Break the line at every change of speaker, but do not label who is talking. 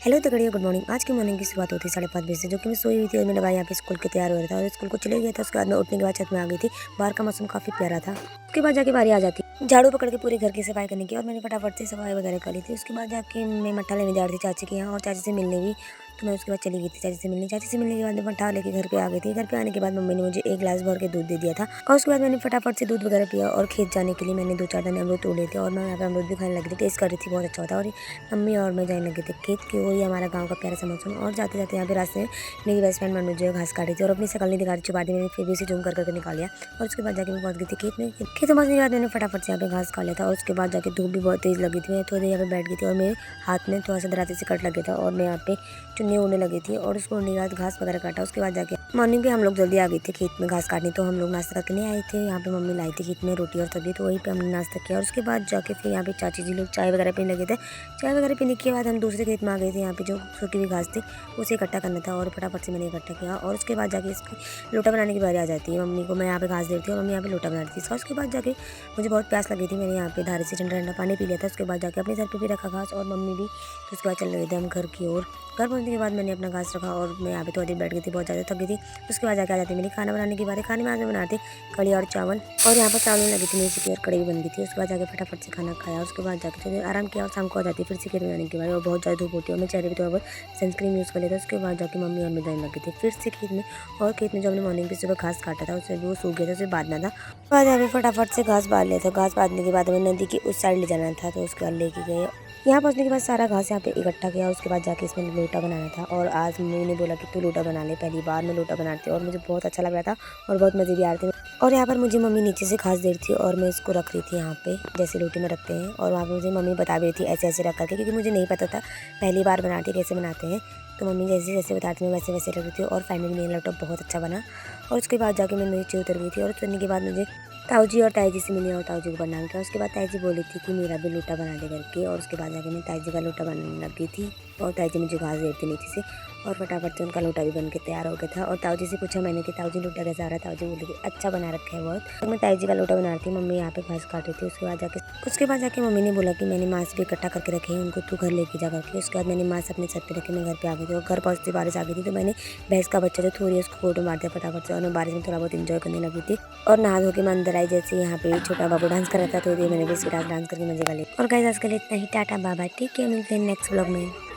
Hello तो गड़िया, good morning. आज की मॉर्निंग की शुरुआत होती है 5:30 बजे से, जो कि मैं सोई हुई थी और मेरा भाई यहाँ पे स्कूल के तैयार हो रहा था और स्कूल को चले गया था। उसके बाद में उठने के बाद छत में आ गई थी। बाहर का मौसम काफ़ी प्यारा था। उसके बाद जाके बारी आ जाती झाड़ू पकड़ के पूरे घर की सफाई करने की, और मैंने फटाफट से सफाई वगैरह कर ली थी। उसके बाद जाके मैं मट्ठा लेने जा रही थी चाची के यहाँ, और चाची से मिलने भी। तो मैं उसके बाद चली गई थी चाची से मिलने के बाद मैं मट्ठा लेके घर पे आ गई थी। घर पे आने के बाद मम्मी ने मुझे एक गिलास भर के दूध दे दिया था, और उसके बाद मैंने फटाफट से दूध वगैरह पिया। और खेत जाने के लिए मैंने 2-4 दाने अमरूद तोड़ लिए थे, और मैं यहाँ पे अमरूद भी खाने लगी थी। टेस्ट कर रही थी, बहुत अच्छा होता। और मम्मी और मैं जाने लगे थे खेत की ओर। हमारा गाँव का प्यारा सा मौसम। और जाते जाते यहाँ पे रास्ते में मेरी बेस्ट फ्रेंड मनु जो है घास काटी थी, और अपनी शकल नहीं दिखा रही, छुपा दी। मैंने फिर भी उसे जूम कर करके निकाल लिया। और उसके बाद जाके मैं पहुँच गई थी खेत में। खेत पहुँचने के बाद मैंने फटाफट से यहाँ पे घास खा लिया था। और उसके बाद जाके धूप भी बहुत तेज़ लगी थी। मैं थोड़ी देर यहाँ पे बैठ गई थी, और मेरे हाथ में थोड़ा सा दराते से कट लग गया था, और मैं यहाँ पे चुन्नी उड़ने लगी थी। और उसको उड़ने के बाद घास वगैरह काटा। उसके बाद जाके मॉर्निंग पे हम लोग जल्दी आ गए थे खेत में घास काटने। तो हम लोग नाश्ता करके नहीं आए थे। यहाँ पे मम्मी लाई थी खेत में रोटी और सब्जी, तो वहीं पे हमने नाश्ता किया। और उसके बाद जाके फिर यहाँ पे चाची जी लोग चाय वगैरह पीने लगे थे। चाय वगैरह पीने के बाद हम दूसरे खेत में आ गए थे। यहाँ पे जो सूखी हुई घास थी उसे इकट्ठा करना था, और फटाफट से मैंने इकट्ठा किया। और उसके बाद जाके इसकी लोटा बनाने की बारी आ जाती है। मम्मी को मैं यहाँ पे घास दे रही थी, और मम्मी यहाँ पे लोटा बना रही थी। उसके बाद जाके मुझे बहुत प्यास लगी थी। मैंने यहाँ पे धारे से ठंडा ठंडा पानी पी लिया था। उसके बाद जाके अपने सर पे भी रखा घास, और मम्मी भी। तो उसके बाद चल रहे थे हम घर की ओर। घर पहुँचने के बाद मैंने अपना घास रखा, और मैं यहाँ पे थोड़ी देर बैठ गई थी, बहुत ज़्यादा थक गई थी। उसके बाद जाके आ जाती मेरी खाना बनाने की बारी। खाने में आज मैं बनाती कढ़ी और चावल, और यहाँ पर चावल लगी थी मेरी, और कढ़ी भी बन गई थी। उसके बाद जाके फटाफट से खाना खाया। उसके बाद जाके थोड़ी देर आराम किया, और शाम को आ जाती फिर से खेत में जाने के बाद। और बहुत ज़्यादा धूप होती है, और मैं चेहरे पर थोड़ा बहुत सनस्क्रीन यूज़ कर लेता। उसके बाद जाके मम्मी और मैं जाने लगी थी फिर से खेत में। और खेत में जो हमने मॉर्निंग पे सुबह घास काटा था उससे भी वो सूख गया था, उसे बांधना था। बाद यहाँ पे फटाफट से घास बांध लिया था। घास बांधने के बाद हमें नदी की उस साइड ले जाना था, तो उसके बाद लेके गए। यहाँ पहुँचने के बाद सारा घास यहाँ पे इकट्ठा किया। उसके बाद जाके इसमें लोटा बनाना था, और आज मम्मी ने बोला कि तू लोटा बना ले। पहली बार मैं लोटा बनाती, और मुझे बहुत अच्छा लग रहा था, और बहुत मज़े भी आ रहे थे। और यहाँ पर मुझे मम्मी नीचे से घास दे रही थी, और मैं इसको रख रही थी यहाँ पे जैसे लोटे में रखते हैं। और वहाँ पर मुझे मम्मी बता भी रही थी ऐसे ऐसे रख करके, क्योंकि मुझे नहीं पता था, पहली बार बनाती कैसे बनाते हैं। तो मम्मी जैसे जैसे बताती मैं वैसे वैसे रख रही थी, और फाइनली मेरा लोटा बहुत अच्छा बना। और उसके बाद जाके मैं नीचे उतर गई थी, और उतरने के बाद मुझे ताऊ जी और ताई जी से मिली, और ताऊ जी को प्रणाम किया। उसके बाद ताई जी बोली थी कि मेरा भी लोटा बना दे करके। और उसके बाद जाके मैं ताई जी का लोटा बनाने लग गई थी, और ताई जी मुझे घास दे रही थी नीचे से, और फटाफट से उनका लोटा भी बन के तैयार हो गया था। और ताऊ जी से पूछा मैंने कि ताऊ जी लोटा कैसा आ रहा है। ताऊ जी बोली कि अच्छा बना रखा है बहुत। तो मैं ताई जी का लोटा बना रही थी, मम्मी यहाँ पे घास काट रही थी। उसके बाद जाके मम्मी ने बोला कि मैंने मांस भी इकट्ठा करके रखे हैं, उनको तू घर लेके जा करके। उसके बाद मैंने मांस अपने छत पे रखे, मैं घर पे आ गई थी। और घर पहुँचते बारिश आ गई थी, तो मैंने भैंस का बच्चा जो थोड़ी उसको फोटो मार दिया फटाफट से, और मैं बारिश में थोड़ा बहुत इंजॉय करने लगी थी। और नहा धो के मैं अंदर आई। जैसे यहाँ पे छोटा बाबू डांस कर रहा था, तो मैंने भी उसके डांस करके मजे कर ली। और गाइस आज के लिए इतना ही। टाटा बाय बाय, ठीक है, मिलते हैं नेक्स्ट ब्लॉग में।